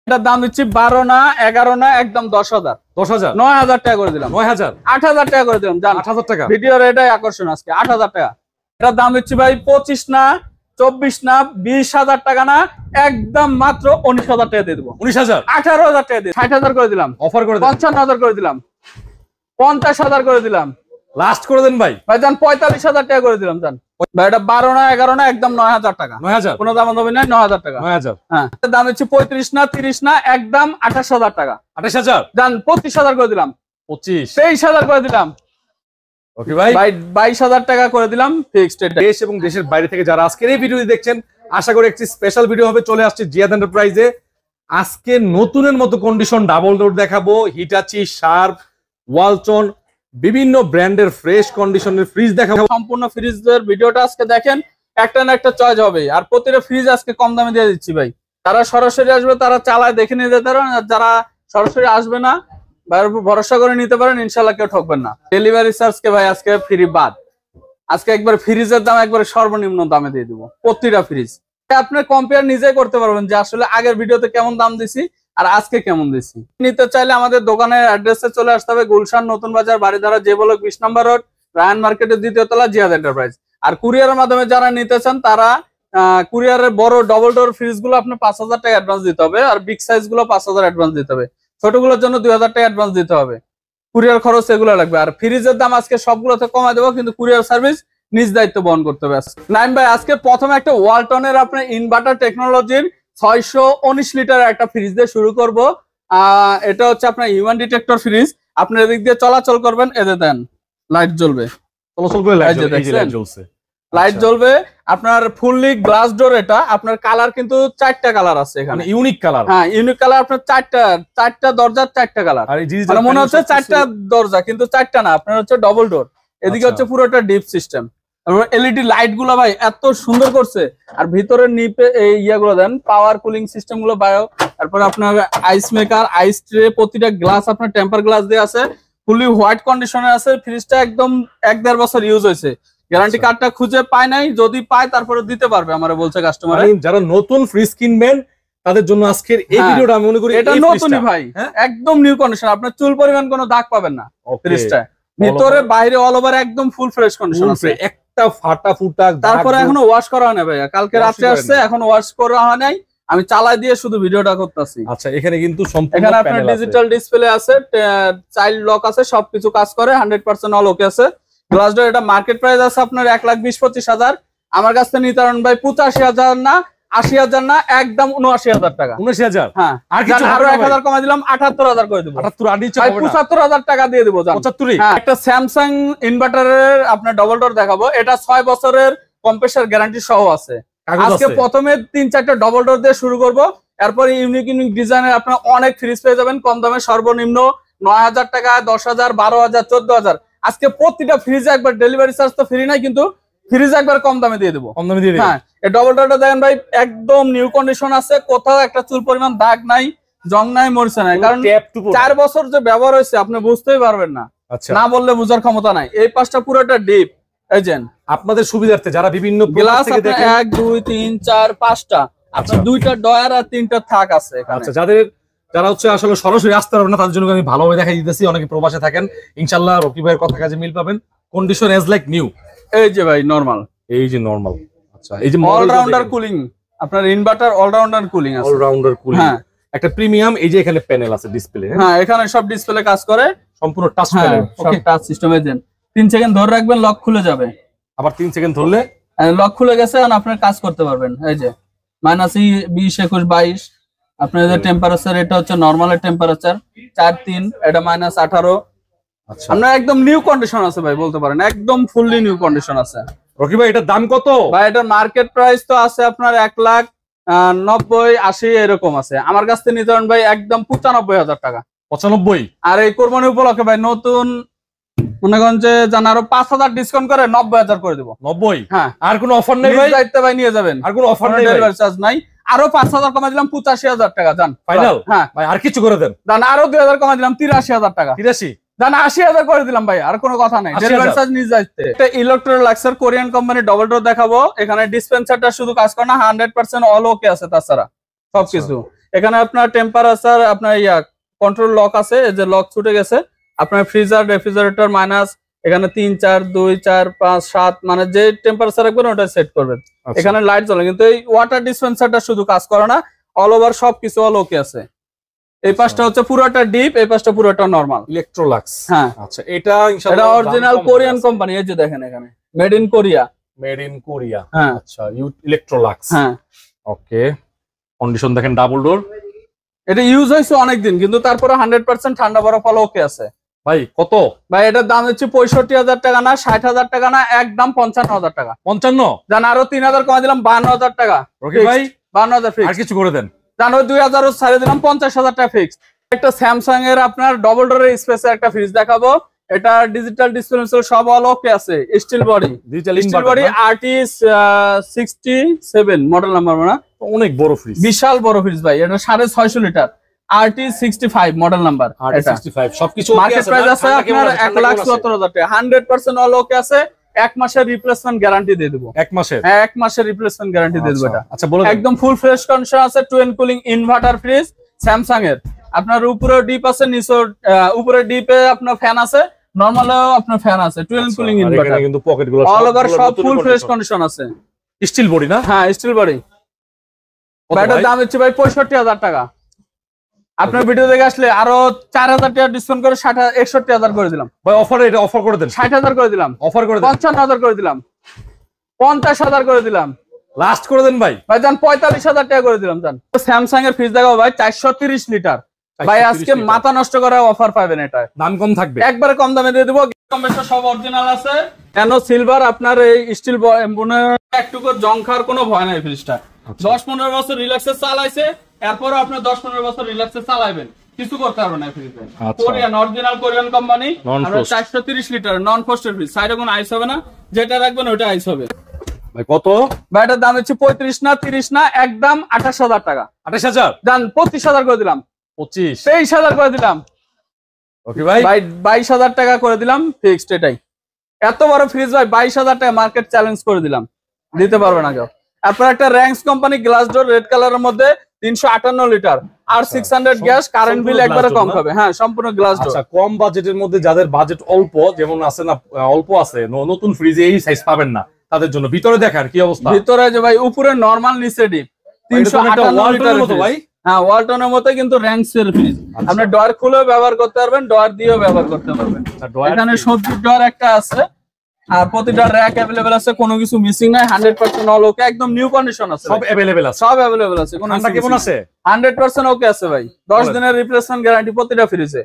এটার দাম দিচ্ছি 12 না 11 না একদম 10,000 9,000 টাকা করে দিলাম। 9,000 8,000 টাকা করে দিলাম জান। 8,000 টাকা ভিডিওর এটাই আকর্ষণ আজকে 8,000 টাকা। এটার দাম দিচ্ছি ভাই 25 না 24 না 20,000 টাকা না একদম মাত্র 19,000 টাকা দিয়ে দেবো। 19,000 18,000 টাকা দিয়ে 60,000 করে দিলাম। অফার করে 55,000 করে দিলাম। 50,000 করে দিলাম। লাস্ট করে দেন ভাই। ভাই জান 45,000 টাকা করে দিলাম জান। ভাই এটা 12 না 11 না একদম 9,000 টাকা। 9,000 কোনো দাম দামি নাই 9,000 টাকা। 9,000 হ্যাঁ দাম হচ্ছে 35 না 30 না একদম 28,000 টাকা। 28,000 জান 25,000 করে দিলাম। 25 23,000 করে দিলাম। ওকে ভাই ভাই 22,000 টাকা করে দিলাম ফিক্সড। এটা দেশ এবং দেশের বাইরে থেকে যারা আজকের এই ভিডিওটি দেখছেন আশা করি একটি স্পেশাল ভিডিও হবে। চলে আসছে জিয়াদ এন্টারপ্রাইজে। আজকে নতুনের মতো কন্ডিশন ডাবল ডোর দেখাবো, হিটাচি, শার্প, ওয়ালটন বিভিন্ন ব্র্যান্ডের ফ্রেশ কন্ডিশনের ফ্রিজ দেখাবো। সম্পূর্ণ ফ্রিজের ভিডিওটা আজকে দেখেন, একটা না একটা চয়েস হবে। আর প্রতিটা ফ্রিজ আজকে কম দামে দিয়ে দিচ্ছি ভাই। তারা সরাসরি আসবে, তারা চালায় দেখে নিয়ে যেতে পারেন। আর যারা সরাসরি আসবে না ভাইয়ের উপর ভরসা করে নিতে পারেন, ইনশাল্লাহ কেউ ঠকবেন না। ডেলিভারি চার্জকে ভাই আজকে ফ্রি বাদ। আজকে একবার ফ্রিজের দাম একবারে সর্বনিম্ন দামে দিয়ে দিব প্রতিটা ফ্রিজ। আপনি কম্পেয়ার নিজেই করতে পারবেন যে আসলে আগের ভিডিওতে কেমন দাম দিছি আর আজকে কেমন দিছি। নিতে চাইলে আমাদের দোকানের অ্যাড্রেসে চলে আসতে হবে, গুলশান নতুন বাজার, বাড়িধারা যে ব্লক 20 নম্বর রোড, রায়ান মার্কেটের 2য় তলা, জিয়াদ এন্টারপ্রাইজ। আর কুরিয়ারের মাধ্যমে যারা নিতে চান তারা কুরিয়ারের বড় ডবল ডোর ফ্রিজ গুলো আপনার 5,000 টাকা অ্যাডভান্স দিতে হবে, আর বিগ সাইজ গুলো 5,000 অ্যাডভান্স দিতে হবে। ছোটগুলোর জন্য 2,000 টাকা অ্যাডভান্স দিতে হবে। কুরিয়ার খরচ এগুলো লাগবে। আর ফ্রিজের দাম আজকে সবগুলোতে কমায় দেবো, কিন্তু কুরিয়ার সার্ভিস নিজ দায়িত্ব বহন করতে হবে। নাইম ভাই আজকে প্রথমে একটা ওয়ালটনের আপনার ইনভার্টার টেকনোলজির 619 লিটার একটা ফ্রিজ দিয়ে শুরু করব। এটা হচ্ছে আপনার হিউম্যান ডিটেক্টর ফ্রিজ। আপনার এদিক দিয়ে চলাচল করবেন, এতে দেন লাইট জ্বলবে, চলাচল করে লাইট জ্বলছে, লাইট জ্বলবে। আপনার ফুললি গ্লাস ডোর। এটা আপনার কালার কিন্তু 4টা কালার আছে এখানে, ইউনিক কালার। হ্যাঁ ইউনিক কালার। আপনার 4টা দরজার 4টা কালার। মানে মনে হচ্ছে 4টা দরজা, কিন্তু 4টা না, আপনার হচ্ছে ডবল ডোর। এদিকে হচ্ছে পুরোটা ডিপ সিস্টেম। এলইডি লাইট গুলো ভাই এত সুন্দর করছে। আর ভিতরে নিপে এই ইয়াগুলো দেন, পাওয়ার কুলিং সিস্টেম গুলো বায়ো। তারপরে আপনার আইস মেকার, আইস ট্রে, প্রতিটা গ্লাস আপনার টেম্পার গ্লাস দিয়ে আছে। ফুলি হোয়াইট কন্ডিশনে আছে। ফ্রিজটা একদম 1-1.5 বছর ইউজ হয়েছে। গ্যারান্টি কার্ডটা খুঁজে পায় নাই, যদি পায় তারপরে দিতে পারবে আমারে বলছে কাস্টমার। যারা নতুন ফ্রিজ কিনবেন তাদের জন্য আজকের এই ভিডিওটা আমি মনে করি এটা নতুনই ভাই, একদম নিউ কন্ডিশন। আপনার চুল পরিমাণ কোনো দাগ পাবেন না ফ্রিজটা। ভিতরে বাইরে অল ওভার একদম ফুল ফ্রেশ কন্ডিশন আছে। একটা ফাটা ফুটা তারপরে এখনো ওয়াশ করা হয় না ভাইয়া, কালকে রাতে আসছে, এখন ওয়াশ করা হয় নাই। আমি চালাই দিয়ে শুধু ভিডিওটা করতেছি। আচ্ছা এখানে কিন্তু সম্পূর্ণ এখানে আপনার ডিজিটাল ডিসপ্লে আছে, চাইল্ড লক আছে, সবকিছু কাজ করে, 100% অল ওকে আছে। গ্লাস ডোর এটা মার্কেট প্রাইস আছে আপনার 1,20,25,000। আমার কাছ থেকে নিতে পারেন ভাই 85,000 না 80,000 না একদম 79,000 টাকা। 79,000 হ্যাঁ, আর কিছু আরো 1,000 কমাই দিলাম, 78,000 করে দেব। 78 আর নিচে হবে না, 75,000 টাকা দিয়ে দেব জান। 75। হ্যাঁ, একটা স্যামসাং ইনভার্টারের আপনার ডবল ডোর দেখাবো। এটা 6 বছরের কম্প্রেসার গ্যারান্টি সহ আছে। আজকে প্রথমে 3-4টা ডবল ডোর দিয়ে শুরু করব। এরপরে ইউনিক ইউনিক ডিজাইনের আপনার অনেক ফ্রিজ পেয়ে যাবেন কম দামে। সর্বনিম্ন 9,000 টাকা, 10,000, 12,000, 14,000। আজকে প্রতিটা ফ্রিজে একবার ডেলিভারি চার্জ তো ফ্রি নাই, কিন্তু ফ্রিজ একবার কম দামে দিয়ে দেবো। কম দামে দিয়ে দেব। হ্যাঁ, এই ডবল ডোরটা দেখেন ভাই একদম নিউ কন্ডিশন আছে। কোথাও একটা চুল পরিমাণ দাগ নাই, জং নাই, মরছে নাই। কারণ 4 বছর যে ব্যবহার হয়েছে আপনি বুঝতেই পারবেন না, না বললে বোঝার ক্ষমতা নাই। এই পাশটা পুরোটা ডিপ। এই যে আপনাদের সুবিধার্থে যারা বিভিন্ন গ্লাস 1 2 3 4 5টা আপনার 2টা ডয়ার আর 3টা থাক আছে এখানে। আচ্ছা যারা হচ্ছে আসলে সরাসরি আসতে পারবেন না তাদের জন্য আমি ভালোভাবে দেখাই দিতেছি। অনেকে প্রবাসে থাকেন, ইনশাআল্লাহ রকি ভাইয়ের কথা কাজে মিল পাবেন। Condition as like new. এই যে ভাই নরমাল, এই যে নরমাল। আচ্ছা এই যে অলরাউন্ডার কুলিং, আপনার ইনভার্টার অলরাউন্ডার কুলিং আছে। অলরাউন্ডার কুলিং, হ্যাঁ একটা প্রিমিয়াম। এই যে এখানে প্যানেল আছে ডিসপ্লে। হ্যাঁ, এখানে সব ডিসপ্লে কাজ করে, সম্পূর্ণ টাচ প্যানেল, সব টাচ সিস্টেমে। দেন 3 সেকেন্ড ধরে রাখবেন, লক খুলে যাবে। আবার 3 সেকেন্ড ধরলে লক খুলে গেছে, আর আপনি কাজ করতে পারবেন। এই যে -20, 21, 22 আপনার যে টেম্পারেচার, এটা হচ্ছে নরমালের টেম্পারেচার 4-3, এটা -18। আচ্ছা, আপনার একদম নিউ কন্ডিশন আছে ভাই, বলতে পারেন একদম ফুললি নিউ কন্ডিশন আছে। রকি ভাই এটার দাম কত? ভাই এটার মার্কেট প্রাইস তো আছে আপনার 1,90,80 এরকম আছে। আমার কাছ থেকে নিতে পারেন ভাই একদম 95,000 টাকা। 95? আর এই কোরবানি উপলক্ষে ভাই নতুন মনে করেন যে আরো 5,000 ডিসকাউন্ট করে 90,000 করে দেবো। 90? হ্যাঁ। আর কোনো অফার নেই ভাই? দায়িত্ব ভাই নিয়ে যাবেন। আর কোনো অফার নেই, ডেলিভারি চার্জ নাই। আরো 5,000 কমাই দিলাম, 85,000 টাকা জান ফাইনাল। হ্যাঁ ভাই, আর কিছু করে দেন। জান আরো 2,000 কমাই দিলাম, 83,000 টাকা। 83? জান 80,000 করে দিলাম ভাই, আর কোনো কথা নাই, ডেলিভারি চার্জ নিজ দায়িত্বে। এটা ইলেকট্রোলাক্সের কোরিয়ান কোম্পানি ডবল ডোর দেখাবো। এখানে ডিসপেন্সারটা শুধু কাজ করে না, 100% অল ওকে আছে, তাছাড়া সবকিছু। এখানে আপনার টেম্পারেচার আপনার কন্ট্রোল লক আছে, এই যে লক ছুটে গেছে। আপনার ফ্রিজার রেফ্রিজারেটর মাইনাস এখানে 3 4 2 4 5 7 মানে যে টেম্পারেচার রাখবেন ওটা সেট করবেন। এখানে লাইট জ্বলে, কিন্তু এই ওয়াটার ডিসপেন্সারটা শুধু কাজ করে না, অল ওভার সবকিছু অল ওকে আছে। এই পাশটা হচ্ছে পুরোটা ডিপ, এই পাশটা পুরোটা নরমাল। ইলেকট্রোলাক্স। হ্যাঁ আচ্ছা, এটা ইনশাআল্লাহ এটা অরিজিনাল কোরিয়ান কোম্পানি, এই যে দেখেন এখানে made in Korea. Made in Korea. হ্যাঁ আচ্ছা, ইলেকট্রোলাক্স। হ্যাঁ ওকে, কন্ডিশন দেখেন ডাবল ডোর। এটা ইউজ হয়েছে অনেকদিন, কিন্তু তারপরে 100% ঠান্ডা বরফ ফলো ওকে আছে। ভাই কত? ভাই এটার দাম হচ্ছে 65,000 টাকা না, 60,000 টাকা না, একদম 55,000 টাকা। 55? জান আরো 3,000 কমাই দিলাম, 52,000 টাকা। ওকে ভাই, 52,000 ফিক্স। আর কিছু করে দেন। জান ওই 2,000 ছাড়ে দিলাম, 50,000 টাকা ফিক্স। একটা স্যামসাং এর আপনার ডবল ডোরের স্পেসের একটা ফ্রিজ দেখাবো। এটা ডিজিটাল ডিসপ্লে সব অল ওকে আছে, steel body. Steel body RT 67 model number না, অনেক বড় ফ্রিজ, বিশাল বড় ফ্রিজ ভাই। এটা 650 লিটার, RT 65 মডেল নাম্বার। এটা 65 সবকিছু ওকে মার্কেট আছে। প্রাইস আছে আপনার 1,70,000 টাকা। 100% অল ওকে আছে। 1 মাসের রিপ্লেসমেন্ট গ্যারান্টি দিয়ে দেব। 1 মাসের? হ্যাঁ 1 মাসের রিপ্লেসমেন্ট গ্যারান্টি দিয়ে দেব। এটা আচ্ছা বলে দেন। একদম ফুল ফ্রেশ কন্ডিশন আছে। Twin cooling inverter fridge Samsung এর। আপনার উপরে ডিপ আছে, নিচে উপরে ডিপে আপনার ফ্যান আছে, নরমালেও আপনার ফ্যান আছে। টুয়েন কুলিং ইনভার্টার, এখানে কিন্তু পকেটগুলো অল ওভার সব ফুল ফ্রেশ কন্ডিশন আছে। স্টিল বডি না? হ্যাঁ স্টিল বডি। এটার দাম হচ্ছে ভাই 65,000 টাকা। আপনার ভিডিও দেখে আসলে আরো 4,000 টাকা ডিসকাউন্ট করে 61,000 করে দিলাম ভাই। অফার, এটা অফার করে দেন। 60,000 করে দিলাম, অফার করে দেন। 55,000 করে দিলাম, 50,000 করে দিলাম, লাস্ট করে দেন ভাই। ভাই জান 45,000 টাকা করে দিলাম। জান স্যামসাং এর ফ্রিজ দেখাবো ভাই 430 লিটার। ভাই আজকে মাথা নষ্ট করা অফার পাবেন, এটা দাম কম থাকবে, একবারে কম দামে দিয়ে দেবো। কম্প্রেসর সব অরিজিনাল আছে, এনো সিলভার। আপনার এই স্টিল একটুকু জং খাওয়ার কোনো ভয় নাই। ফ্রিজটা 10-15 বছর রিল্যাক্সে চালাইছে, এরপরও আপনার 10-15 বছর রিল্যাক্সে চালাবেন, কিছু করতে পারবে না। ফ্রিজে Korean, original Korean company. 430 litre নন ফ্রস্টেড ফ্রিজ, সাইডে কোনো আইস হবে না, যেটা রাখবেন ওটা আইস হবে। ভাই কত? ভাই এটার দাম হচ্ছে 35 না 30 না, একদম 28,000 টাকা। 28,000 দাম 25,000 করে দিলাম। 23,000 করে দিলাম। ওকে ভাই, 22,000 টাকা করে দিলাম ফিক্সড। এটাই এত বড় ফ্রিজ ভাই 22,000 টাকা মার্কেট চ্যালেঞ্জ করে দিলাম, দিতে পারবে না কেউ। আপনার একটা ranks company glass door red কালারের মধ্যে 358 লিটার আর 600 গ্যাস, কারেন্ট বিল একবারে কম হবে। হ্যাঁ সম্পূর্ণ গ্লাস ডোর। আচ্ছা, কম বাজেটের মধ্যে যাদের বাজেট অল্প, যেমন আছে না অল্প আছে, নতুন ফ্রিজে এই সাইজ পাবেন না, তাদের জন্য ভিতরে দেখার কি অবস্থা। ভিতরে যে ভাই উপরে নরমাল, নিচে ডিপ। 358 লিটার মতো ভাই। হ্যাঁ ওয়ালটনের মতো, কিন্তু র্যাঙ্কস এর ফ্রিজ। আপনি ডয়ার খুলেও ব্যবহার করতে পারবেন, ডয়ার দিয়েও ব্যবহার করতে পারবেন। এখানে সবজির ডয়ার একটা আছে, আর প্রতিটা র‍্যাক अवेलेबल আছে, কোনো কিছু মিসিং নাই। 100% অল ওকে, একদম নিউ কন্ডিশন আছে, সব अवेलेबल আছে, সব अवेलेबल আছে। কোন ঠান্ডা কেমন আছে? 100% ওকে আছে ভাই। 10 দিনের রিপ্লেসমেন্ট গ্যারান্টি প্রতিটা ফ্রিজে।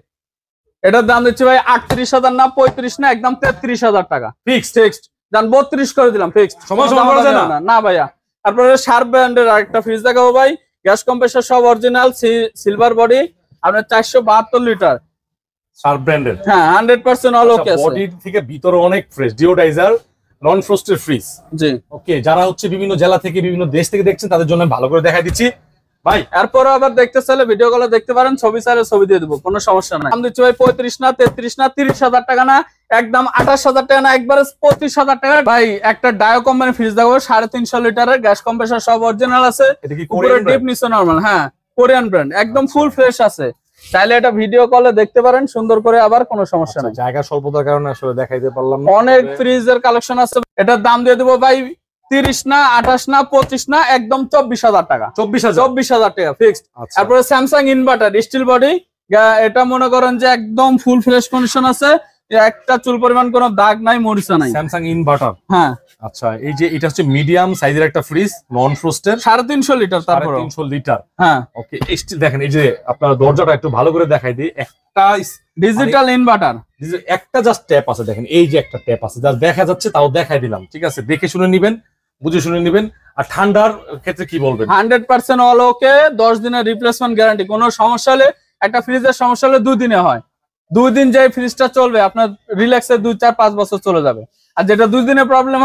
এটার দাম দিচ্ছি ভাই 38,000 না 35 না, একদম 33,000 টাকা ফিক্সড। জান 32 করে দিলাম ফিক্সড। সমস্যা করা যায় না না ভাইয়া। তারপরে শার্প ব্র্যান্ডের আরেকটা ফ্রিজ দেখাবো ভাই। গ্যাস কম্প্রেসর সব অরিজিনাল, সিলভার বডি, আপনার 472 লিটার, শার্প ব্র্যান্ডের। হ্যাঁ 100% অল ওকে আছে। বডি থেকে ভিতরে অনেক ফ্রেশ, ডিওডাইজার, নন ফ্রস্টেড ফ্রিজ। জি ওকে। যারা হচ্ছে বিভিন্ন জেলা থেকে, বিভিন্ন দেশ থেকে দেখছেন, তাদের জন্য ভালো করে দেখাই দিচ্ছি ভাই। এরপর আবার দেখতে চাইলে ভিডিও কলে দেখতে পারেন, ছবি চাইলে ছবি দিয়ে দেবো, কোনো সমস্যা নাই। দাম দিচ্ছি ভাই 35 না 33 না, 30,000 টাকা না, একদম 28,000 টাকা না, একবারে 25,000 টাকা। ভাই একটা ডায়ো কোম্পানি ফ্রিজ দেখাবো, 350 লিটারের, গ্যাস কম্প্রেসর সব অরিজিনাল আছে, উপরে ডিপ নিচে নরমাল। হ্যাঁ কোরিয়ান ব্র্যান্ড, একদম ফুল ফ্রেশ আছে। চাইলে এটা ভিডিও কলে দেখতে পারেন সুন্দর করে, আবার কোনো সমস্যা নাই। জায়গা স্বল্পতার কারণে আসলে দেখাইতে পারলাম না। অনেক ফ্রিজের কালেকশন আছে। এটার দাম দিয়ে দেবো ভাই 30 না 28 না 25 না, একদম 24,000 টাকা। 24,000 টাকা ফিক্সড। তারপরে স্যামসাং ইনভার্টার স্টিল বডি, এটা মনে করেন যে একদম ফুল ফ্রেশ কন্ডিশন আছে, একটা চুল পরিমাণ কোনো দাগ নাই, মরিচা নাই। Samsung inverter. হ্যাঁ আচ্ছা, এই যে এটা হচ্ছে মিডিয়াম সাইজের একটা ফ্রিজ, নন ফ্রস্টেড, 350 লিটার। তারপরে 350 লিটার। হ্যাঁ ওকে। স্টিল দেখেন, এই যে আপনার দরজাটা একটু ভালো করে দেখাই দিই। একটা ডিজিটাল ইনভার্টার, একটা জাস্ট ট্যাপ আছে, দেখেন এই যে একটা ট্যাপ আছে, জাস্ট দেখা যাচ্ছে, তাও দেখাই দিলাম। ঠিক আছে, দেখে শুনে নিবেন, বুঝে শুনে নিবেন। আর ঠান্ডার ক্ষেত্রে কি বলবেন? 100% অল ওকে, 10 দিনের রিপ্লেসমেন্ট গ্যারান্টি। কোনো সমস্যা হলে, একটা ফ্রিজের সমস্যা হলে 2 দিনে হয়, 2 দিন যে ফ্রিজটা চলবে আপনার রিল্যাক্সে 2-4-5 বছর চলে যাবে। আর যেটা 2 দিনে প্রবলেম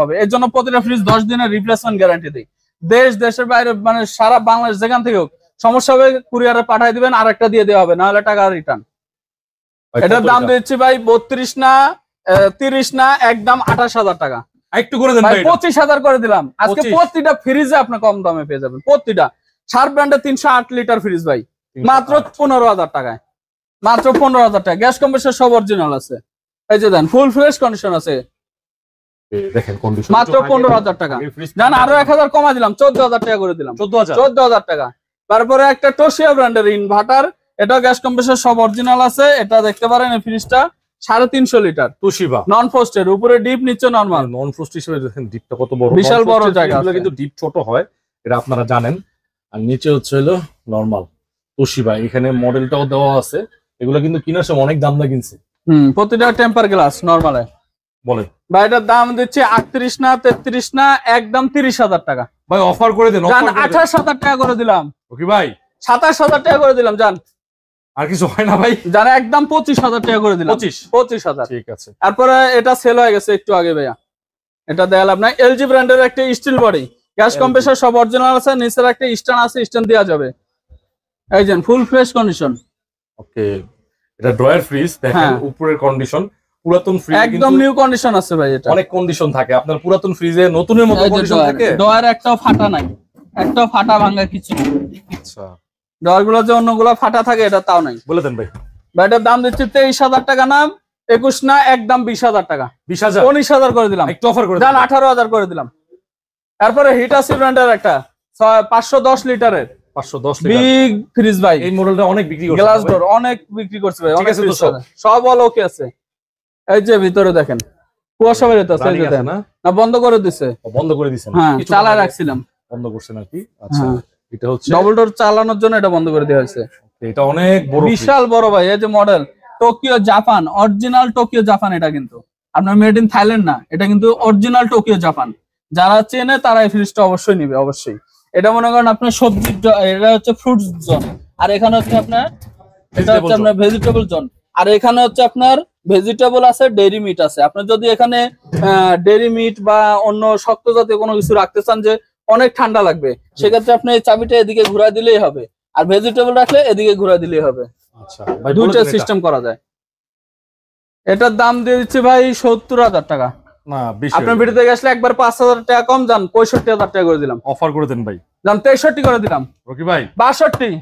হবে। এর জন্য প্রতিটা ফ্রিজ 10 দিনের রিপ্লেসমেন্ট গ্যারান্টি দিই। দেশের বাইরে, মানে সারা বাংলাদেশ যেখান থেকে হোক, সমস্যা হবে কুরিয়ারে পাঠিয়ে দিবেন, আর একটা দিয়ে দেওয়া হবে, নাহলে টাকা রিটার্ন। এটার দাম দিচ্ছি ভাই 32 না 30 না, একদম 28,000 টাকা। একটু করে দেন ভাই, 25,000 করে দিলাম। আজকে প্রতিটা ফ্রিজে আপনি কম দামে পেয়ে যাবেন, প্রতিটা। শার্প ব্র্যান্ডের 308 লিটার ফ্রিজ ভাই, মাত্র 15,000 টাকায়, মাত্র 15,000 টাকা। গ্যাস কম্প্রেসর সব অরিজিনাল আছে, এই যে দেন ফুল ফ্রেশ কন্ডিশন আছে, দেখেন কন্ডিশন মাত্র 15,000 টাকা। জান আরো 1000 কমা দিলাম, 14,000 টাকা করে দিলাম, 14,000 টাকা। তারপরে একটা টোশিয়া ব্র্যান্ডের ইনভার্টার, এটা গ্যাস কম্প্রেসর সব অরিজিনাল আছে, এটা দেখতে পারেন। এই ফ্রিজটা 350 লিটার তোশিবা নন ফ্রস্টের, উপরে ডিপ নিচে নরমাল। নন ফ্রস্ট হিসেবে দেখেন ডিপটা কত বড়, বিশাল বড় জায়গা আছে। কিন্তু ডিপ ছোট হয়, এটা আপনারা জানেন। আর নিচে হচ্ছে হলো নরমাল তোশিবা, এখানে মডেলটাও দেওয়া আছে। এগুলো কিন্তু কিনার সময় অনেক দাম দিয়ে কিনছে। প্রতিটা টেম্পার গ্লাস নরমালে। বলেন ভাই এটার দাম দিচ্ছি 38 না 33 না, একদম 30,000 টাকা। ভাই অফার করে দেন, জান 28,000 টাকা করে দিলাম। ওকে ভাই 27,000 টাকা করে দিলাম জান। আর কিছু হয় না ভাই? জান একদম 25,000 টাকা করে দিলাম। 25,000 ঠিক আছে। তারপরে এটা সেল হয়ে গেছে একটু আগে ভাইয়া, এটা দেখাল আপনার এলজি ব্র্যান্ডের একটা স্টিল বডি, গ্যাস কম্প্রেসর সব অরিজিনাল আছে, নিচের একটা স্ট্যান্ড আছে, স্ট্যান্ড দেওয়া যাবে। এই যে ফুল ফ্রেশ কন্ডিশন। ওকে, এটা ড্রয়ার ফ্রিজ দেখেন, উপরের কন্ডিশন পুরাতন ফ্রিজ, একদম নিউ কন্ডিশন আছে ভাই। এটা অনেক কন্ডিশন থাকে আপনার পুরাতন ফ্রিজে, নতুনের মতো কন্ডিশন থাকে। ডয়ার একটাও ফাটা নাই, একটাও ফাটা ভাঙা কিছু। আচ্ছা, ডয়ার গুলো যে অন্যগুলো ফাটা থাকে, এটা তাও নাই। বলে দেন ভাই। ভাই এটার দাম দিচ্ছি 23,000 টাকা, নাম 21 না, একদম 20,000 টাকা। 20,000 19,000 করে দিলাম, একটু অফার করে জান 18,000 করে দিলাম। তারপরে হিটাসি ব্র্যান্ডের একটা 510 লিটারের 510 বিগ ফ্রিজ ভাই, এই মডেলটা অনেক বিক্রি করছে, গ্লাস ডোর অনেক বিক্রি করছে ভাই, ঠিক আছে তো সব অল ওকে আছে। এই যে ভিতরে দেখেন কুয়াশা বের হইতাছে, এই যে দেখেন না বন্ধ করে দিছে, বন্ধ করে দিছেন? হ্যাঁ চালায় রাখছিলাম, বন্ধ করছেন আর কি। আচ্ছা, এটা হচ্ছে ডবল ডোর চালানোর জন্য এটা বন্ধ করে দেওয়া হয়েছে। এটা অনেক বড়, বিশাল বড় ভাই। এই যে model Tokyo Japan, original Tokyo Japan. এটা কিন্তু আপনার মেড ইন থাইল্যান্ড না, এটা কিন্তু অরিজিনাল টোকিও জাপান। যারা চেনে তারা এই ফ্রিজটা অবশ্যই নিবে, অবশ্যই। এটা মনে করেন আপনার সবজির, এটা হচ্ছে ফ্রুটস জোন, আর এখানে হচ্ছে আপনার এটা হচ্ছে আপনার ভেজিটেবল জোন, আর এখানে হচ্ছে আপনার ভেজিটেবল আছে, ডেইরি মিট আছে। আপনার যদি এখানে ডেইরি মিট বা অন্য শক্ত জাতীয় কোনো কিছু রাখতে চান যে অনেক ঠান্ডা লাগবে, সেক্ষেত্রে আপনি এই চাবিটা এদিকে ঘুরা দিলেই হবে, আর ভেজিটেবল রাখলে এদিকে ঘুরা দিলেই হবে। আচ্ছা, দুইটা সিস্টেম করা যায়। এটার দাম দিয়ে দিচ্ছি ভাই 70,000 টাকা। না বেশি, আপনার ভিডিও থেকে আসলে একবার 5,000 টাকা কম, যান 65,000 টাকা করে দিলাম। অফার করে দেন ভাই, যান 63 করে দিলাম। রকি ভাই 62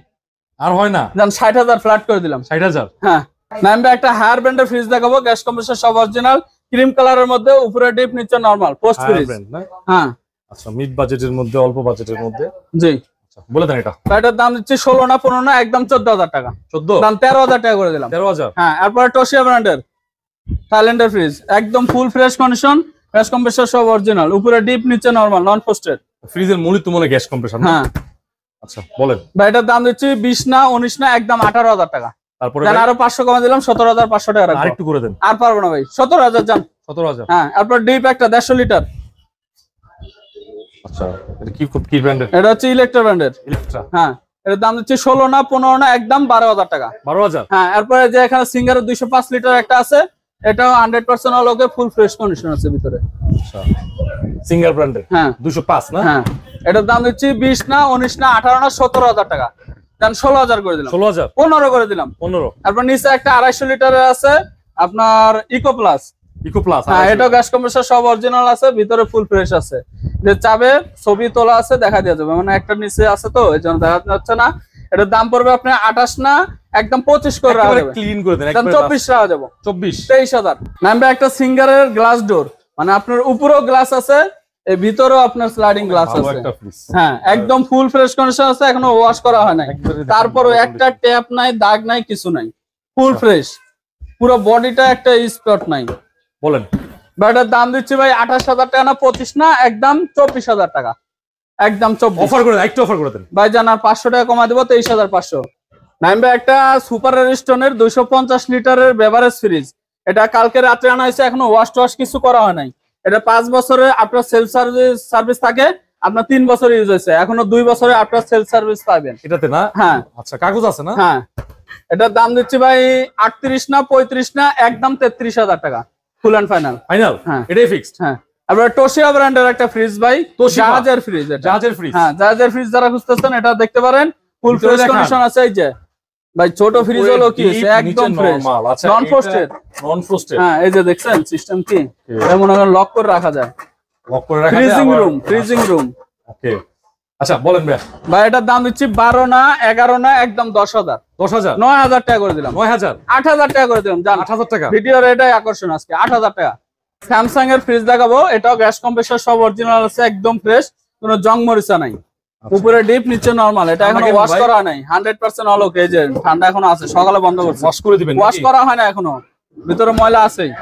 আর হয় না? যান 60,000 ফ্ল্যাট করে দিলাম। 60,000? হ্যাঁ, নামবে একটা হায়ার ব্র্যান্ডের ফ্রিজ দেখাবো, গ্যাস কম্প্রেসর সব অরিজিনাল, ক্রিম কালারের মধ্যে, উপরে ডিপ নিচে নরমাল, পোস্ট ফ্রিজ। হ্যাঁ, আচ্ছা, মিড বাজেটের মধ্যে, অল্প বাজেটের মধ্যে। জি, বলে দেন। এটা এটার দাম দিচ্ছি 16 না 15 না, একদম 14,000 টাকা। 14? দাম 13,000 টাকা করে দিলাম। 13,000? হ্যাঁ, এরপরে টোশিয়া ব্র্যান্ডের থাইল্যান্ডের ফ্রিজ, একদম full fresh condition, gas compressor সব অরিজিনাল, উপরে ডিপ নিচে নরমাল, নন ফ্রস্টেড। ফ্রিজের মূলই তো মনে গ্যাস কম্প্রেসর। হ্যাঁ, আচ্ছা বলেন ভাই এটার দাম দিচ্ছি 20 না 19 না, একদম 18,000 টাকা। তারপরে আরো 500 কমে দিলাম, 17,500 টাকা রাখবো। আরেকটু করে দেন। আর পারবো না ভাই, 17,000 যান। 17,000? হ্যাঁ, এরপর ডিপ একটা 150 লিটার। আচ্ছা, এটা কি ব্র্যান্ডের? এটা হচ্ছে ইলেকট্রা ব্র্যান্ডের। ইলেকট্রা? হ্যাঁ, এটার দাম দিচ্ছি 16 না 15 না, একদম 12,000 টাকা। 12,000? হ্যাঁ, এরপরে যে এখানে সিঙ্গারের 205 লিটার একটা আছে, এটাও 100% অলোকে ফুল ফ্রেশ কন্ডিশন আছে ভিতরে। আচ্ছা, সিঙ্গার ব্র্যান্ডের। হ্যাঁ, 205 না? হ্যাঁ, এটার দাম দিচ্ছি 20 না 19 না 18 না, 17,000 টাকা। দেন 16,000 করে দিলাম। 16,000? 15 করে দিলাম। 15? তারপর নিচে একটা 250 লিটারের আছে আপনার ইকো প্লাস। Eco plus? হ্যাঁ, এটাও গ্যাস কম্প্রেসর সব অরিজিনাল আছে, ভিতরে ফুল ফ্রেশ আছে। যে চাবে ছবি তোলা আছে, দেখা দেওয়া যাবে, মানে একটা নিচে আছে তো এই জন্য দেখা যাচ্ছে না। এটার দাম পড়বে আপনার 28 না, একদম 25 করে রাখা যাবে। ক্লিন করে দেন, একদম 24 রাখা যাবে। 24? 23,000। নামবে একটা সিঙ্গারের গ্লাস ডোর, মানে আপনার উপরেও গ্লাস আছে, এই ভিতরেও আপনার স্লাইডিং গ্লাস আছে। হ্যাঁ, একদম ফুল ফ্রেশ কন্ডিশন আছে, এখনো ওয়াশ করা হয় নাই, তারপরও একটা ট্যাপ নাই, দাগ নাই, কিছু নাই, ফুল ফ্রেশ, পুরো বডিটা একটা স্পট নাই। বলেন। এটার দাম দিচ্ছি ভাই 28,000 টাকা না 25 না, একদম 24,000 টাকা, একদম 24। অফার করে দেন, একটু অফার করে দেন ভাই জান, আর 500 টাকা কমা দেবো, 23,500। নামবে একটা সুপার রেস্টনের 250 লিটারের বেভারেজ ফ্রিজ, এটা কালকে রাত্রে আনা হয়েছে, এখনো ওয়াশ টোয়াশ কিছু করা হয় নাই। এটা 5 বছরে আপনার সেলফ সার্ভিস থাকে, আপনার 3 বছর ইউজ হয়েছে, এখনো 2 বছরে আপনার সেলফ সার্ভিস পাবেন এটাতে না? হ্যাঁ। আচ্ছা, কাগজ আছে না? হ্যাঁ, এটার দাম দিচ্ছি ভাই 38 না 35 না, একদম 33,000 টাকা, ফুল এন্ড ফাইনাল। ফাইনাল? হ্যাঁ, এটাই ফিক্সড। হ্যাঁ, আবার টোশিয়া ব্র্যান্ডের একটা ফ্রিজ ভাই, জাহাজের ফ্রিজ। এটা জাহাজের ফ্রিজ? হ্যাঁ, জাহাজের ফ্রিজ যারা খুঁজতেছেন এটা দেখতে পারেন, ফুল ফ্রেশ কন্ডিশন আছে। এই যে ভাই ছোট ফ্রিজ হলো কি একদম ফ্রেশ, নন ফ্রস্টেড। নন ফ্রস্টেড? হ্যাঁ, এই যে দেখছেন সিস্টেম কি, মনে করেন লক করে রাখা যায়। লক করে রাখা যায়। Freezing room, freezing room. Okay, আচ্ছা বলেন ভাই। ভাই এটার দাম দিচ্ছি 12 না 11 না একদম 10,000। 10,000 9,000 টাকা করে দিলাম। 9,000 8,000 টাকা করে দিলাম জান। 8,000 টাকা। ভিডিওর এটাই আকর্ষণ আজকে 8,000 টাকা। স্যামসাং এর ফ্রিজ দেখাবো, এটাও গ্যাস কম্প্রেসর সব অরিজিনাল আছে, একদম ফ্রেশ, কোনো জং মরিচা নাই। উপরে ডিপ নিচে নরমাল, এটা এখনো ওয়াশ করা নাই, 100% অল ওকে। যে ঠান্ডা এখনো আছে, সকালে বন্ধ করছি, ওয়াশ করে দিবেন। ওয়াশ করা হয় না এখনো, ভিতরে ময়লা আছেই।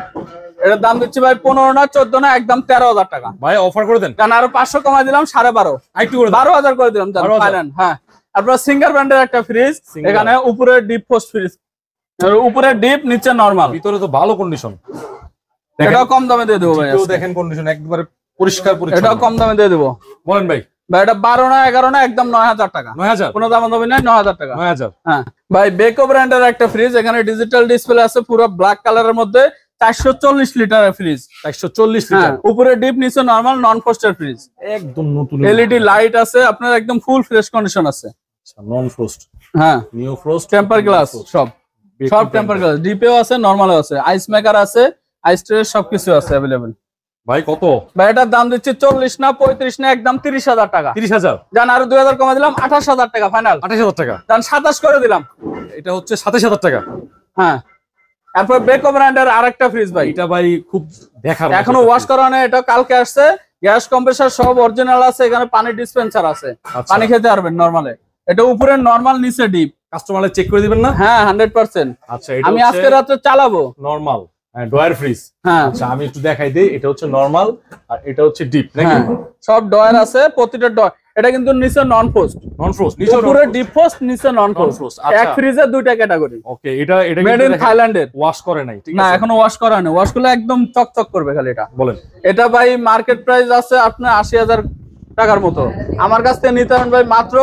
এটার দাম দিচ্ছি ভাই 15 না 14 না একদম 13,000 টাকা। ভাই অফার করে দেন, কারণ আরো 500 কমাই দিলাম, 12,500 আইটু করে 12,000 করে দিলাম জান ফাইনাল। হ্যাঁ, আপনার সিঙ্গার ব্র্যান্ডের একটা ফ্রিজ, এখানে উপরে ডিপ পোস্ট ফ্রিজ, উপরে ডিপ নিচে নরমাল, ভিতরে তো ভালো কন্ডিশন। এটাও কম দামে দিয়ে দেবো ভাই। দেখেন কন্ডিশন একবারে পরিষ্কার পরিচ্ছন্ন, এটাও কম দামে দিয়ে দেবো। বলেন ভাই। ভাই এটা 12 না 11 না একদম 9,000 টাকা। 9,000 কোনো দাম দামি নাই, 9,000 টাকা। 9,000। হ্যাঁ ভাই, বেকো ব্র্যান্ডের একটা ফ্রিজ, এখানে ডিজিটাল ডিসপ্লে আছে, পুরো ব্ল্যাক কালারের মধ্যে 440 লিটারের ফ্রিজ। 440 হ্যাঁ, লিটার, উপরে ডিপ নিচে নরমাল, নন ফ্রস্টের ফ্রিজ, একদম নতুন। এলইডি লাইট আছে, আপনার একদম ফুল ফ্রেশ কন্ডিশন আছে। নন ফ্রস্ট, হ্যাঁ, নিউ ফ্রস্ট, টেম্পার গ্লাস, সব টেম্পার গ্লাস, ডিপেও আছে নরমালও আছে, আইস মেকার আছে, আইস ট্রে সবকিছু আছে अवेलेबल। ভাই কত? ভাই এটার দাম দিচ্ছি 40 না 35 না একদম 30,000 টাকা। 30,000 জান, আরো 2,000 কমে দিলাম, 28,000 টাকা ফাইনাল। 28,000 টাকা জান, 27 করে দিলাম। এটা হচ্ছে 27,000 টাকা। হ্যাঁ, তারপর বেকো ব্র্যান্ডের আরেকটা ফ্রিজ ভাই, এটা ভাই খুব দেখার, এখনো ওয়াশ করা নেই, এটা কালকে আসছে, গ্যাস কম্প্রেসর সব অরিজিনাল আছে, এখানে পানি ডিসপেন্সার আছে, পানি খেতে পারবেন নরমালে। এটা উপরে নরমাল নিচে ডিপ, কাস্টমারে চেক করে দিবেন না? হ্যাঁ 100%। আচ্ছা, এটা আমি আজকে রাতে চালাবো নরমাল ডয়ার ফ্রিজ। হ্যাঁ, আচ্ছা আমি একটু দেখাই দেই, এটা হচ্ছে নরমাল আর এটা হচ্ছে ডিপ নাকি? হ্যাঁ, সব ডয়ার আছে, প্রতিটা ডয়ার। এটা কিন্তু নিচে নন ফ্রস্ট, নন ফ্রস্ট, নিচে উপরে ডিপ ফ্রস্ট নিচে নন ফ্রস্ট। ফ্রস্ট। এক ফ্রিজে দুইটা ক্যাটাগরি। ওকে, এটা মেড ইন থাইল্যান্ডের, ওয়াশ করে নাই, ঠিক আছে? না এখনো ওয়াশ করা নেই, ওয়াশ করলে একদম চকচক করবে খালি। এটা বলেন। এটা ভাই মার্কেট প্রাইস আছে আপনার 80,000 টাকার মতো, আমার কাছ থেকে নিতে পারেন ভাই মাত্র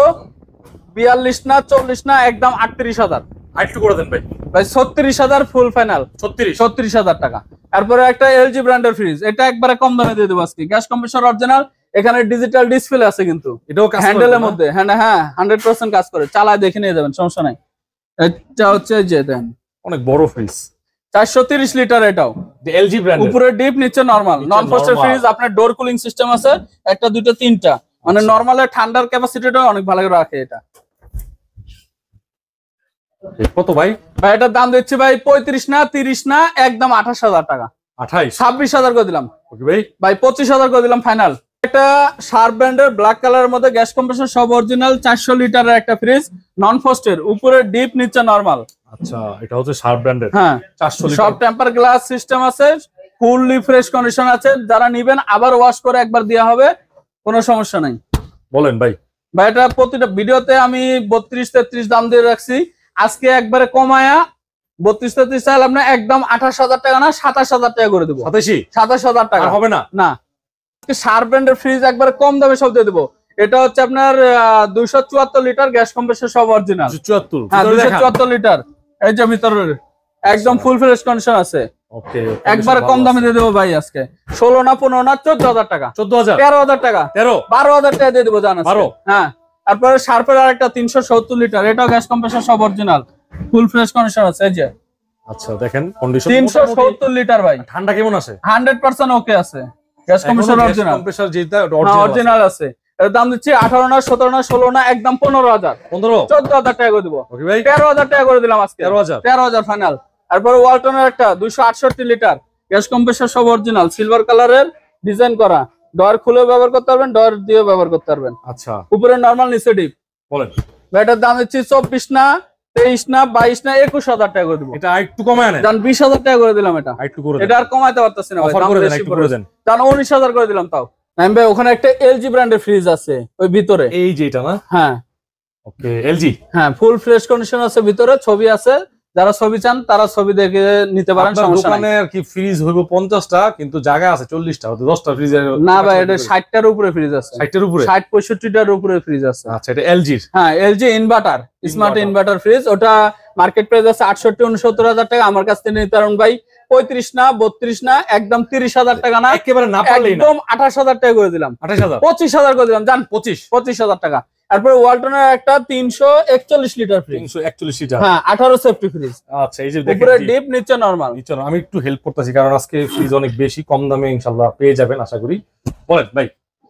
42 না 40 না একদম 38,000। আরেকটু করে দেন ভাই। ভাই 36,000 ফুল ফাইনাল, 36,000 টাকা। তারপরে একটা এলজি ব্র্যান্ডের ফ্রিজ, এটা একবারে কম দামে দিয়ে দেবো আজকে, গ্যাস কম্প্রেসর অরিজিনাল, এখানে ডিজিটাল ডিসপ্লে আছে কিন্তু এটাও কাজ করে হ্যান্ডেলের মধ্যে। হ্যাঁ হ্যাঁ, 100% কাজ করে, চালায় দেখে নিয়ে যাবেন, সমস্যা নাই। এটা হচ্ছে যে দেন অনেক বড় ফ্রিজ, 430 লিটার, এটাও এলজি ব্র্যান্ড, উপরে ডিপ নিচে নরমাল, নন ফ্রস্টের ফ্রিজ। আপনার ডোর কুলিং সিস্টেম আছে, একটা দুটো তিনটা, মানে নরমালে ঠান্ডার ক্যাপাসিটিটা অনেক ভালো রাখে এটা। কত ভাই? ভাই এটার দাম দিচ্ছি ভাই 35 না 30 না একদম 28,000 টাকা। 28, 26,000 করে দিলাম। ওকে ভাই। ভাই 25,000 করে দিলাম ফাইনাল। একটা শার্প ব্র্যান্ডের ব্ল্যাক কালারের মধ্যে গ্যাস কম্প্রেসর সব অরিজিনাল, 400 লিটারের একটা ফ্রিজ, নন ফ্রস্টের, উপরে ডিপ নিচে নরমাল। আচ্ছা, এটা হচ্ছে শার্প ব্র্যান্ডের। হ্যাঁ, 400 লিটার, সব টেম্পার গ্লাস সিস্টেম আছে, ফুললি ফ্রেশ কন্ডিশন আছে, যারা নিবেন আবার ওয়াশ করে একবার দেওয়া হবে, কোনো সমস্যা নাই। বলেন ভাই। ভাই এটা প্রতিটা ভিডিওতে আমি 32-33 দাম দিয়ে রাখছি, আজকে একবারে কমায়া 32-33 চাইলাম না, একদম 28,000 টাকা না 27,000 টাকা করে দেবো। 27,000 টাকা হবে না? না, শার্প ব্র্যান্ডের ফ্রিজ একবারে কম দামে সব দিয়ে দেবো। এটা হচ্ছে আপনার 274 লিটার গ্যাস কম্প্রেসর সব অরিজিনাল। 274, হ্যাঁ 274 লিটার, এই যে ভিতরে একদম ফুল ফ্রেশ কন্ডিশন আছে। ওকে, একবারে কম দামে দিয়ে দেবো ভাই আজকে, 16 না 15 না 14,000 টাকা, 14,000, 13,000 টাকা, 12,000 টাকা দিয়ে দেবো জানা। 12, হ্যাঁ, তারপরে শার্পের আর একটা 370 লিটার, এটাও গ্যাস কম্প্রেসর সব অরিজিনাল, ফুল ফ্রেশ কন্ডিশন আছে। এই যে আচ্ছা দেখেন কন্ডিশন, 370 লিটার ভাই, ঠান্ডা কেমন আছে? 100% ওকে আছে, গ্যাস কম্প্রেসর অরিজিনাল, কম্প্রেসর যেটা অরিজিনাল আছে। এর দাম দিচ্ছি 18 না 17 না 16 না একদম 15,000, 14,000 টাকা করে দেবো। ওকে ভাই, 13,000 টাকা করে দিলাম আজকে, 13,000 ফাইনাল। তারপরে ওয়ালটনের একটা 268 লিটার গ্যাস কম্প্রেসর সব অরিজিনাল, সিলভার কালারের ডিজাইন করা, ডয়ার খুলে ব্যবহার করতে পারবেন, ডয়ার দিয়ে ব্যবহার করতে পারবেন। আচ্ছা, উপরে নরমাল নিচে ডিপ। বলেন। এটার দাম দিচ্ছি 24 না 23 না 22 না 21,000 টাকা করে দেবো। এটা একটু কমায় না? জান 20,000 টাকা করে দিলাম, এটা একটু করে এটা আর কমাইতে পারতেছি না ভাই, অফার দাম করে দেন, বেশি একটু করে দেন। জান 19,000 করে দিলাম তাও। নাইম ভাই, ওখানে একটা এলজি ব্র্যান্ডের ফ্রিজ আছে ওই ভিতরে, এই যে এটা না? হ্যাঁ ওকে, এলজি, হ্যাঁ, ফুল ফ্রেশ কন্ডিশন আছে, ভিতরে ছবি আছে, যারা ছবি চান তারা ছবি দেখে নিতে পারেন, সমস্যা নাই। দোকানে আর কি ফ্রিজ হইব 50টা, কিন্তু জায়গা আছে 40টা, 10টা ফ্রিজ। না ভাই, এটা 60টার উপরে ফ্রিজ আছে, 60টার উপরে, 60-65টার উপরে ফ্রিজ আছে। আচ্ছা, এটা এলজির? হ্যাঁ, LG inverter, smart inverter fridge, ওটা মার্কেট প্রাইস আছে 68-69,000 টাকা, আমার কাছ থেকে নিতে পারেন ভাই 35 না 32 না একদম 30,000 টাকা না, একেবারে না পারলেই না, একদম 28,000 টাকা করে দিলাম, 28,000, 25,000 করে দিলাম জান, 25,000 টাকা। তারপরে ওয়ালটনের একটা 341 লিটার ফ্রিজ, 341 লিটার, হ্যাঁ 18 সেফটি ফ্রিজ। আচ্ছা, এই যে দেখেন উপরে ডিপ নিচে নরমাল। চলো আমি একটু হেল্প করতেছি, কারণ আজকে ফ্রিজ অনেক বেশি কম দামে ইনশাআল্লাহ পেয়ে যাবেন আশা করি। বলেন ভাই।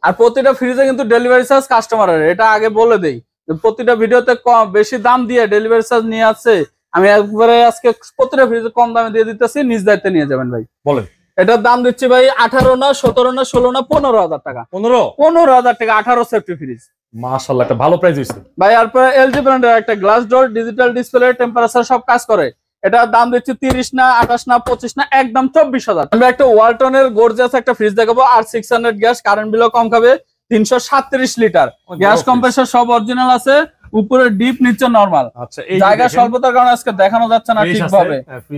আর প্রতিটা ফ্রিজে কিন্তু ডেলিভারি চার্জ কাস্টমারের, এটা আগে বলে দেই। প্রতিটা ভিডিওতে বেশি দাম দিয়ে ডেলিভারি চার্জ নিয়ে আসছে, আমি একবারে আজকে প্রতিটা ফ্রিজে কম দামে দিয়ে দিতেছি, নিজ দায়িত্বে নিয়ে যাবেন ভাই। বলেন। এটার দাম দিচ্ছি ভাই 18 না 17 না 16 না 15,000 টাকা। 15,000 টাকা 18 সেফটি ফ্রিজ। মাশাআল্লাহ, একটা ভালো প্রাইস হইছে ভাই। আর পরে এলজি ব্র্যান্ডের একটা glass door, digital display, temperature সব কাজ করে। এটার দাম দিচ্ছি 30 না 28 না 25 না একদম 24,000। আমি একটা ওয়ালটনের গর্জিয়াস একটা ফ্রিজ দেখাবো, আর 600 গ্যাস, কারেন্ট বিলও কম খাবে, 337 লিটার গ্যাস কম্প্রেসর সব অরিজিনাল আছে, উপরে ডিপ নিচে নরমাল। আচ্ছা, জায়গা স্বল্পতার কারণে আজকে দেখানো যাচ্ছে না ঠিকভাবে।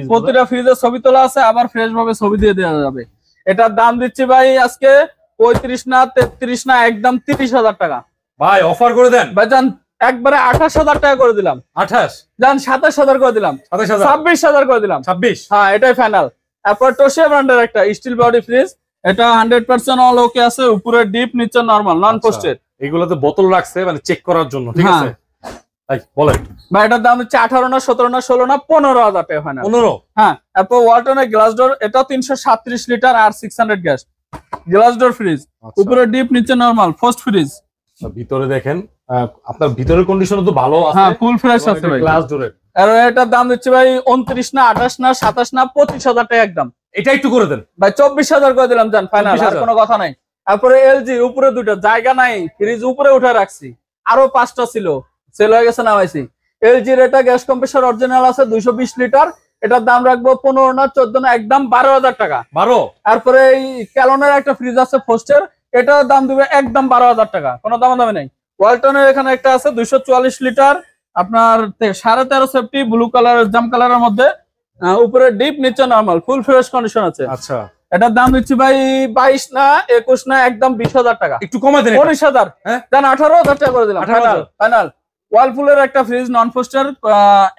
প্রতিটা ফ্রিজের ছবি তোলা আছে, আবার ফ্রেশ ভাবে ছবি দিয়ে দেওয়া যাবে। এটার দাম দিচ্ছি ভাই আজকে 35 না 33 না একদম 30,000 টাকা। ভাই অফার করে দেন ভাই জান, একবারে 28,000 টাকা করে দিলাম। 28 জান 27,000 করে দিলাম। 26,000 করে দিলাম। 26, হ্যাঁ এটাই ফাইনাল। তারপর টোশিয়া ব্র্যান্ডের একটা স্টিল বডি ফ্রিজ, এটা 100% অল ওকে আছে, উপরে ডিপ নিচে নরমাল, নন পোস্টেড। এগুলোতে বোতল রাখছে মানে চেক করার জন্য, ঠিক আছে ভাই বলেন। ভাই এটার দাম হচ্ছে 18 না 17 না 16 না 15,000 টাকা ফাইনাল। 15। হ্যাঁ। তারপর ওয়ালটনের গ্লাস ডোর, এটা 337 লিটার আর 600 গ্যাস গ্লাস ডোর ফ্রিজ, উপরে ডিপ নিচে নরমাল, ফার্স্ট ফ্রিজ। ভিতরে দেখেন, আপনার ভিতরের কন্ডিশন তো ভালো আছে, হ্যাঁ ফুল ফ্রেশ আছে ভাই গ্লাস ডোরের। আর এটার দাম দিচ্ছি ভাই 29 না 28 না 27 না 25,000 টাকা একদম। এটা একটু করে দেন ভাই 24,000 করে দিলাম জান ফাইনাল, আর 24,000 কোনো কথা নাই। তারপরে এলজি উপরে দুটো, জায়গা নাই, ফ্রিজ উপরে উঠে রাখছি, আরো 5টা ছিল, সেল হয়ে গেছে, নামাইছি। এলজির এটা গ্যাস কম্প্রেসর অরিজিনাল আছে 220 লিটার, এটার দাম রাখবো 15 না 14 না একদম 12,000 টাকা। 12। তারপরে এই ক্যালনের একটা ফ্রিজ আছে ফোস্টের, এটার দাম দিবে একদম 12,000 টাকা, কোনো দামি নাই। ওয়ালটনের এখানে একটা আছে 244 লিটার, আপনার 13.5 সেফটি, ব্লু কালার জাম কালারের মধ্যে, উপরে ডিপ নিচে নরমাল, ফুল ফ্রেশ কন্ডিশন আছে। আচ্ছা, এটার দাম দিচ্ছি ভাই 22 না 21 না একদম 20,000 টাকা। একটু কমাই দেন। 19,000, হ্যাঁ দেন 18,000 টাকা করে দিলাম ফাইনাল ফাইনাল। ওয়ালপুলের একটা ফ্রিজ নন পোস্টার,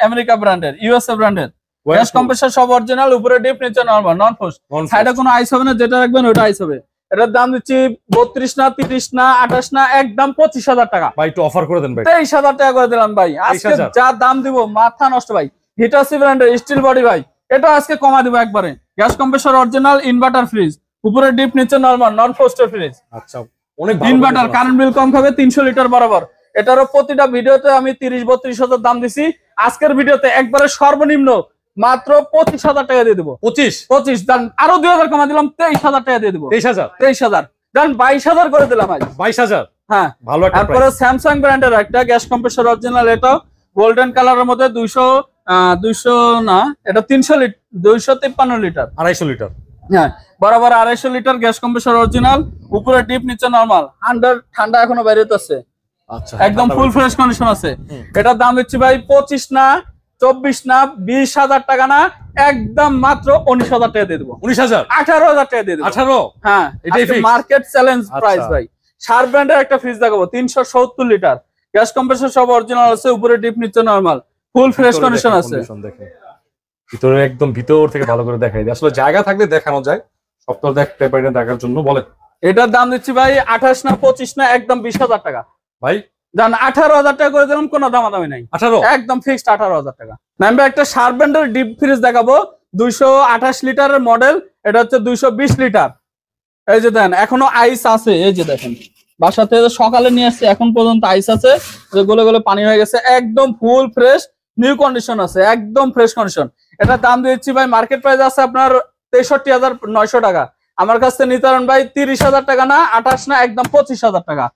আমেরিকা ব্র্যান্ডের, ইউএসএ ব্র্যান্ডের, গ্যাস কম্প্রেসর সব অরিজিনাল, উপরে ডিপ নিচে নরমাল, নন পোস্ট, সাইডে কোনো আইস হবে না, যেটা রাখবেন ওটা আইস হবে। এটার দাম দিচ্ছি 32 না 30 না 28 না একদম 25,000 টাকা। ভাই একটু অফার করে দেন ভাই। 23,000 টাকা করে দিলাম ভাই, আজকে যা দাম দিব মাথা নষ্ট ভাই। হিটাচি ব্র্যান্ডের স্টিল বডি ভাই, এটা আজকে কমা দিব একবারে। Gas compressor original, inverter fridge, উপরে ডিপ নিচে নরমাল, নন পোস্টার ফ্রিজ। আচ্ছা, অনেক ভালো ইনভার্টার, কারেন্ট বিল কম খাবে, 300 লিটার বরাবর। এটারও প্রতিটা ভিডিওতে আমি 30-32,000 দাম দিছি, আজকের ভিডিওতে একবারে সর্বনিম্ন মাত্র 25,000 টাকা দিয়ে দেবো। 25 দান, আরো 2,000 কমা দিলাম, 23,000 টাকা দিয়ে দেবো। 23,000 দান, 22,000 করে দিলাম আজ। 22,000, হ্যাঁ ভালো একটা। তারপরে স্যামসাং ব্র্যান্ডের একটা গ্যাস কম্প্রেসর অরিজিনাল, এটা গোল্ডেন কালারের মধ্যে 200 না, এটা 300 লিটার, 253 লিটার, 250 লিটার, হ্যাঁ বরাবর 250 লিটার গ্যাস কম্প্রেসর অরিজিনাল, উপরে ডিপ নিচে নরমাল, ঠান্ডা এখনো বাইরে আছে। আচ্ছা, একদম ফুল ফ্রেশ কন্ডিশন আছে। এটার দাম দিচ্ছি ভাই 25 না 24 না 20,000 টাকা না, একদম মাত্র 19,000 টাকা দিয়ে দেবো। 19,000, 18,000 টাকা দিয়ে দেবো। 18, হ্যাঁ এটাই মার্কেট চ্যালেঞ্জ প্রাইস ভাই। শার্প ব্র্যান্ডের একটা ফ্রিজ দেখাবো 370 লিটার, গ্যাস কম্প্রেসর সব অরিজিনাল আছে, উপরে ডিপ নিচে নরমাল, ফুল ফ্রেশ কন্ডিশন আছে। ভিতরে একদম ভিতর থেকে ভালো করে দেখাই দিই, আসলে জায়গা থাকলে দেখানো যায়, সব তো দেখতে পারি না দেখার জন্য। বলে এটার দাম দিচ্ছি ভাই 28 না 25 না একদম 20,000 টাকা ভাই। জান 18,000 টাকা করে দিলাম, কোনো দামাদামি নাই, 18 একদম ফিক্সড 18,000 টাকা। নামবে একটা শার্প ব্র্যান্ডের ডিপ ফ্রিজ দেখাবো 228 লিটারের মডেল, এটা হচ্ছে 220 লিটার। এই যে দেন এখনো আইস আছে, এই যে দেখেন বাসা থেকে সকালে নিয়ে আসছে, এখন পর্যন্ত আইস আছে, যে গলে গলে পানি হয়ে গেছে, একদম ফুল ফ্রেশ নিউ কন্ডিশন আছে, একদম ফ্রেশ কন্ডিশন। এটার দাম দিচ্ছি ভাই মার্কেট প্রাইস আছে আপনার 63,900 টাকা, আমার কাছ থেকে নিতে পারেন ভাই 30,000 টাকা না 28 না একদম 25,000 টাকা।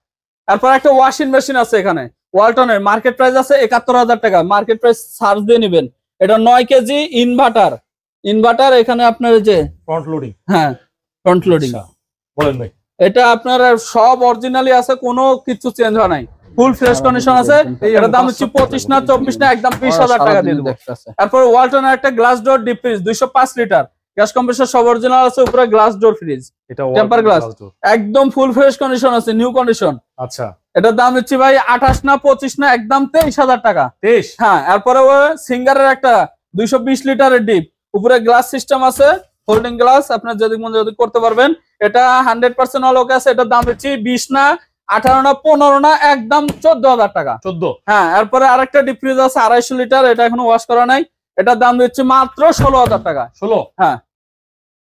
তারপর একটা ওয়াশিং মেশিন আছে এখানে ওয়ালটনের, মার্কেট প্রাইস আছে 71,000 টাকা, মার্কেট প্রাইস সার্চ দিয়ে নেবেন। এটা 9 কেজি ইনভার্টার, এখানে আপনার যে ফ্রন্ট লোডিং, হ্যাঁ ফ্রন্ট লোডিং। বলেন ভাই, এটা আপনার সব অরিজিনালি আছে, কোনো কিছু চেঞ্জ হয় নাই, ফুল ফ্রেশ কন্ডিশন আছে। এটার দাম হচ্ছে 25 না 24 না একদম 20,000 টাকা দিয়ে দেবো। তারপর ওয়ালটনের একটা glass door deep fridge 205 litre, gas compressor সব অরিজিনাল আছে, উপরে গ্লাস ডোর ফ্রিজ, এটা টেম্পার গ্লাস, একদম ফুল ফ্রেশ কন্ডিশন আছে, নিউ কন্ডিশন। আচ্ছা, এটার দাম হচ্ছে ভাই 28 না 25 না একদম 23,000 টাকা। 23, হ্যাঁ। এরপরে সিঙ্গারের একটা 220 লিটারের ডিপ, উপরে গ্লাস সিস্টেম আছে, হোল্ডিং গ্লাস, আপনার যদি মন যদি করতে পারবেন। এটা 100% অল ওকে আছে, এটার দাম হচ্ছে 20 না 18 না 15 না একদম 14,000 টাকা। 14, হ্যাঁ। এরপরে আরেকটা ডিপ ফ্রিজ আছে 250 লিটার, এটা এখনো ওয়াশ করা নাই, এটার দাম দিচ্ছে মাত্র 16,000 টাকা। 16, হ্যাঁ